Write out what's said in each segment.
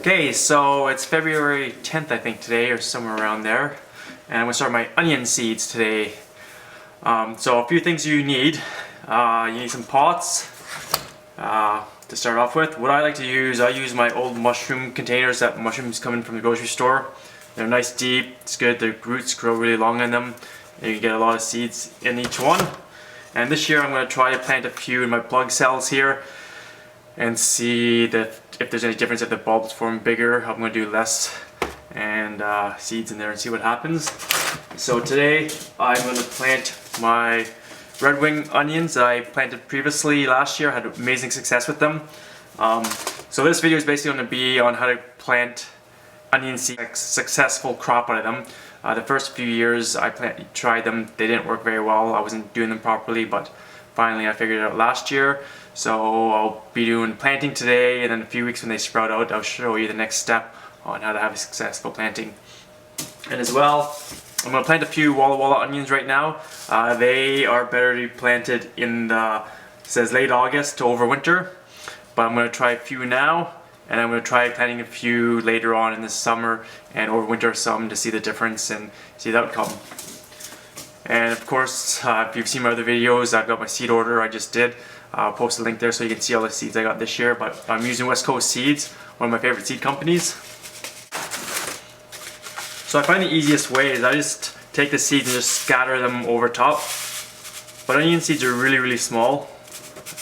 Okay, so it's February 10th I think today, or somewhere around there, and I'm going to start my onion seeds today. So a few things you need. You need some pots to start off with. What I like to use, I use my old mushroom containers that mushrooms come in from the grocery store. They're nice deep, it's good, their roots grow really long in them, and you get a lot of seeds in each one. And this year I'm going to try to plant a few in my plug cells here and see that if there's any difference, if the bulbs form bigger. I'm going to do less and seeds in there and see what happens. So today I'm going to plant my red wing onions that I planted previously last year. I had amazing success with them. So this video is basically going to be on how to plant onion seeds, successful crop out of them. The first few years I tried them, they didn't work very well. I wasn't doing them properly, but finally I figured it out last year. So I'll be doing planting today, and in a few weeks when they sprout out, I'll show you the next step on how to have a successful planting. And as well, I'm going to plant a few Walla Walla onions right now. They are better to be planted in the, it says late August to over winter, but I'm going to try a few now, and I'm going to try planting a few later on in the summer and over winter some to see the difference and see the outcome. And of course, if you've seen my other videos, I've got my seed order I just did. I'll post a link there so you can see all the seeds I got this year, but I'm using West Coast Seeds, one of my favorite seed companies. So I find the easiest way is I just take the seeds and just scatter them over top. But onion seeds are really, really small.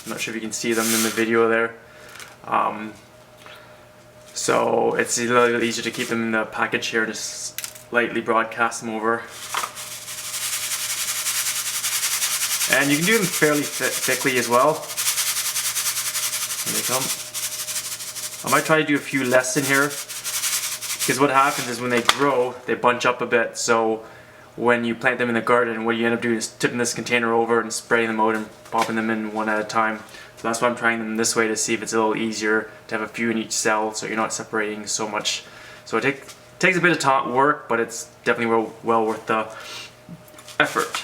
I'm not sure if you can see them in the video there. So it's a little easier to keep them in the package here, just lightly broadcast them over. And you can do them fairly thickly as well. Here they come. I might try to do a few less in here, because what happens is when they grow, they bunch up a bit. So when you plant them in the garden, what you end up doing is tipping this container over and spraying them out and popping them in one at a time. So that's why I'm trying them this way, to see if it's a little easier to have a few in each cell, so you're not separating so much. So it takes a bit of work, but it's definitely well worth the effort.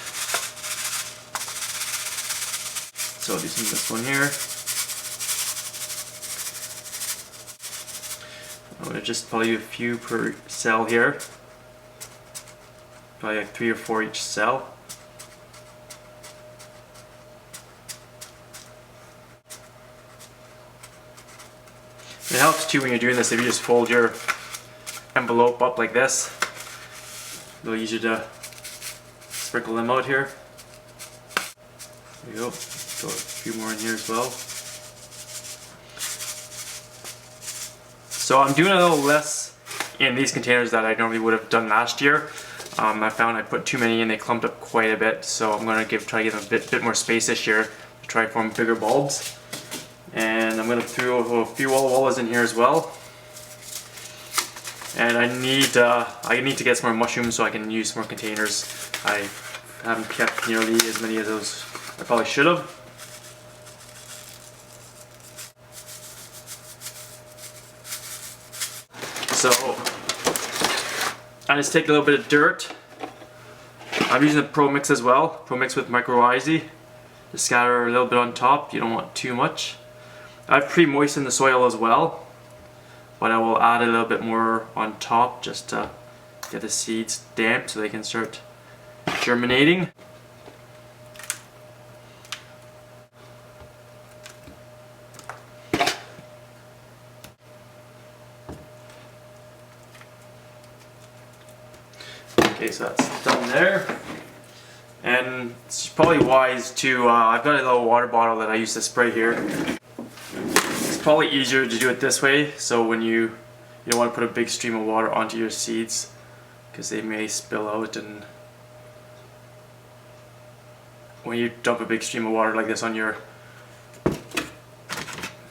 So I'll do some of this one here. I'm going to just probably do a few per cell here. Probably like 3 or 4 each cell. It helps too when you're doing this if you just fold your envelope up like this. A little easier to sprinkle them out here. There you go. Throw a few more in here as well. So I'm doing a little less in these containers that I normally would have done last year. I found I put too many in, they clumped up quite a bit, so I'm going to try to give them a bit more space this year to try to form bigger bulbs. And I'm going to throw a few Walla Wallas in here as well. And I need to get some more mushrooms so I can use some more containers. I haven't kept nearly as many of those I probably should have. So I just take a little bit of dirt. I'm using the Pro Mix as well, Pro Mix with Micro-Izy. Just scatter a little bit on top, you don't want too much. I've pre-moistened the soil as well, but I will add a little bit more on top just to get the seeds damp so they can start germinating. Okay, so that's done there. And it's probably wise to, I've got a little water bottle that I use to spray here. It's probably easier to do it this way, so when you don't want to put a big stream of water onto your seeds, because they may spill out, and when you dump a big stream of water like this on your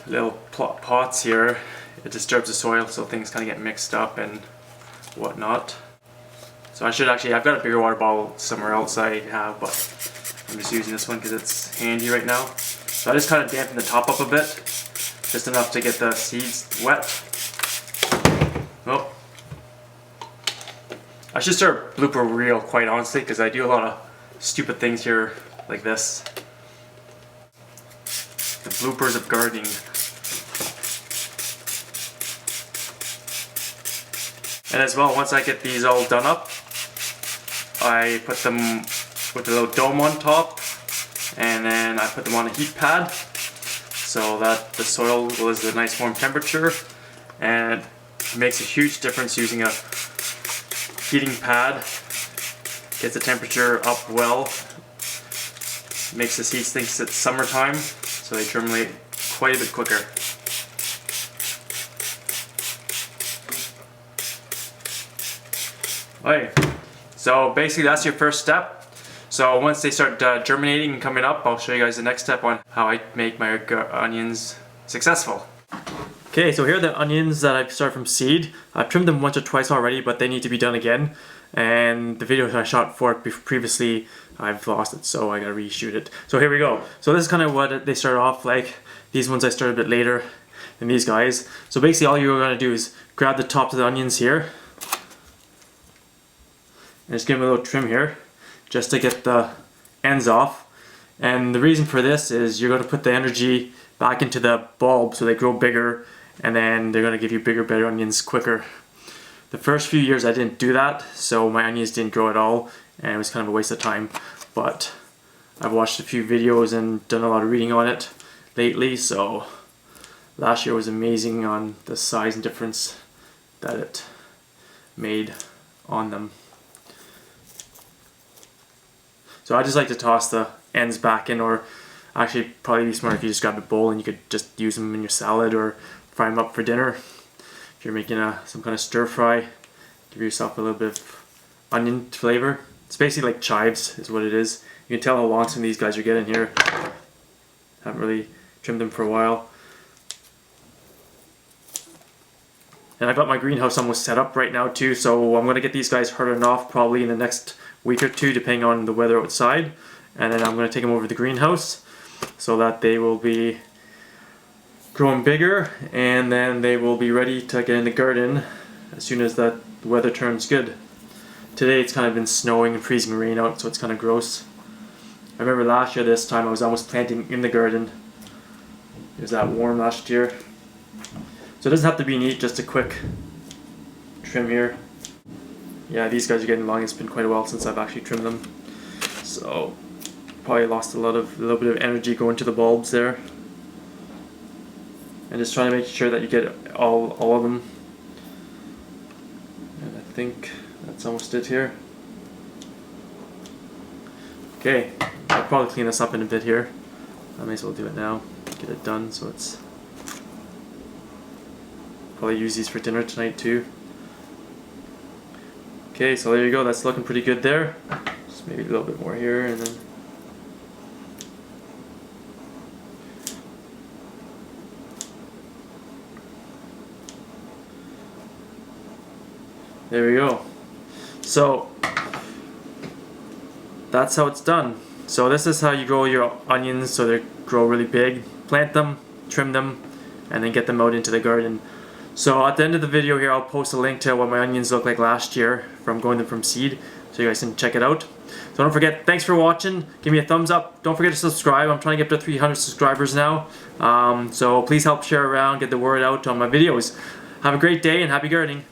little pots here, it disturbs the soil, so things kind of get mixed up and whatnot. So I've got a bigger water bottle somewhere else I have, but I'm just using this one because it's handy right now. So I just kind of dampen the top up a bit, just enough to get the seeds wet. Oh. I should start a blooper reel, quite honestly, because I do a lot of stupid things here like this. The bloopers of gardening. And as well, once I get these all done up, I put them with a little dome on top, and then I put them on a heat pad so that the soil was a nice warm temperature, and it makes a huge difference using a heating pad. Gets the temperature up well, makes the seeds think it's summertime, so they germinate quite a bit quicker. Okay, so basically that's your first step. So once they start germinating and coming up, I'll show you guys the next step on how I make my onions successful. Okay, so here are the onions that I've started from seed. I've trimmed them once or twice already, but they need to be done again. And the video I shot for it previously, I've lost it, so I gotta reshoot it. So here we go. So this is kind of what they started off like. These ones I started a bit later than these guys. So basically all you're gonna do is grab the tops of the onions here, and just give them a little trim here, just to get the ends off. And the reason for this is you're gonna put the energy back into the bulb so they grow bigger, and then they're gonna give you bigger, better onions quicker. The first few years I didn't do that, so my onions didn't grow at all, and it was kind of a waste of time. But I've watched a few videos and done a lot of reading on it lately, so last year was amazing on the size and difference that it made on them. So I just like to toss the ends back in, or actually probably be smart if you just grab a bowl and you could just use them in your salad or fry them up for dinner. If you're making some kind of stir fry, give yourself a little bit of onion flavor. It's basically like chives is what it is. You can tell how long some of these guys are getting here. Haven't really trimmed them for a while. And I've got my greenhouse almost set up right now too, so I'm going to get these guys hardened off probably in the next week or two depending on the weather outside. And then I'm going to take them over to the greenhouse so that they will be growing bigger, and then they will be ready to get in the garden as soon as that weather turns good. Today it's kind of been snowing and freezing rain out, so it's kind of gross. I remember last year this time I was almost planting in the garden. It was that warm last year. So it doesn't have to be neat, just a quick trim here. Yeah, these guys are getting long. It's been quite a while since I've actually trimmed them. So probably lost a little bit of energy going to the bulbs there. And just trying to make sure that you get all of them. And I think that's almost it here. Okay, I'll probably clean this up in a bit here. I may as well do it now, get it done, so it's... Probably use these for dinner tonight too. Okay, so there you go, that's looking pretty good there. Just maybe a little bit more here, and then... There we go. So that's how it's done. So this is how you grow your onions so they grow really big. Plant them, trim them, and then get them out into the garden. So at the end of the video here, I'll post a link to what my onions looked like last year from growing them from seed, so you guys can check it out. So don't forget, thanks for watching. Give me a thumbs up. Don't forget to subscribe. I'm trying to get up to 300 subscribers now. So please help share around, get the word out on my videos. Have a great day and happy gardening.